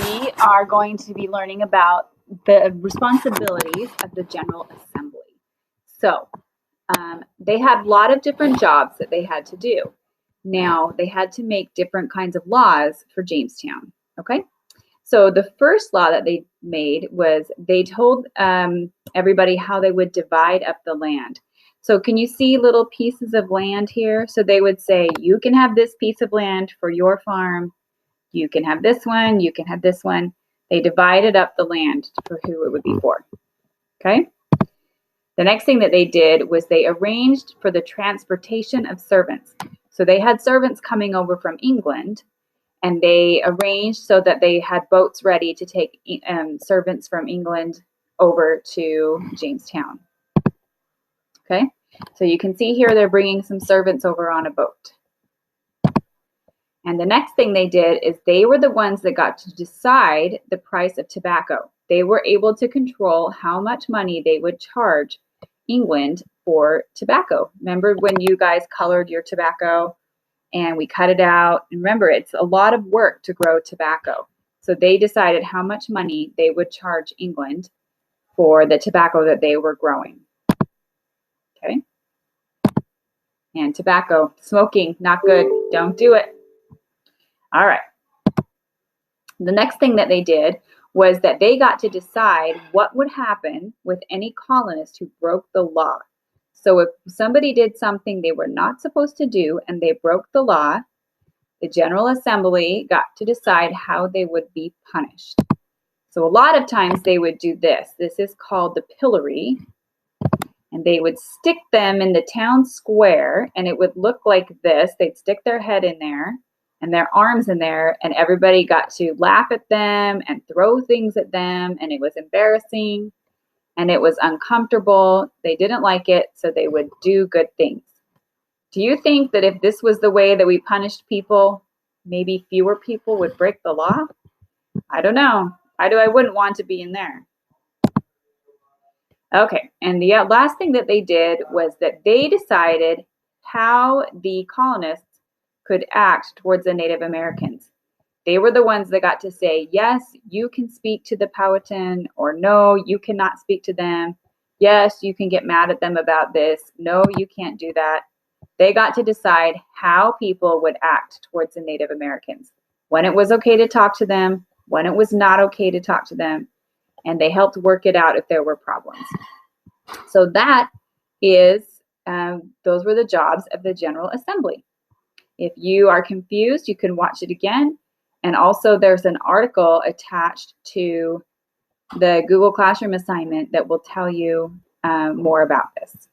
we are going to be learning about the responsibilities of the General Assembly. So they had a lot of different jobs that they had to do. Now, they had to make different kinds of laws for Jamestown, okay? So the first law that they made was they told everybody how they would divide up the land. So can you see little pieces of land here? So they would say, you can have this piece of land for your farm. You can have this one. You can have this one. They divided up the land for who it would be for, okay? The next thing that they did was they arranged for the transportation of servants. So they had servants coming over from England, and they arranged so that they had boats ready to take servants from England over to Jamestown. Okay, so you can see here they're bringing some servants over on a boat. And the next thing they did is they were the ones that got to decide the price of tobacco. They were able to control how much money they would charge England for tobacco. Remember when you guys colored your tobacco and we cut it out? And remember, it's a lot of work to grow tobacco. So they decided how much money they would charge England for the tobacco that they were growing. Okay? And tobacco, smoking, not good. Don't do it. All right. The next thing that they did was that they got to decide what would happen with any colonist who broke the law. So if somebody did something they were not supposed to do and they broke the law, the General Assembly got to decide how they would be punished. So a lot of times they would do this. This is called the pillory. And they would stick them in the town square, and it would look like this. They'd stick their head in there and their arms in there, and everybody got to laugh at them and throw things at them, and it was embarrassing and it was uncomfortable. They didn't like it, so they would do good things. Do you think that if this was the way that we punished people, maybe fewer people would break the law? I don't know. I wouldn't want to be in there. Okay, and the last thing that they did was that they decided how the colonists could act towards the Native Americans. They were the ones that got to say, yes, you can speak to the Powhatan, or no, you cannot speak to them. Yes, you can get mad at them about this. No, you can't do that. They got to decide how people would act towards the Native Americans, when it was okay to talk to them, when it was not okay to talk to them, and they helped work it out if there were problems. So that is, those were the jobs of the General Assembly. If you are confused, you can watch it again. And also there's an article attached to the Google Classroom assignment that will tell you more about this.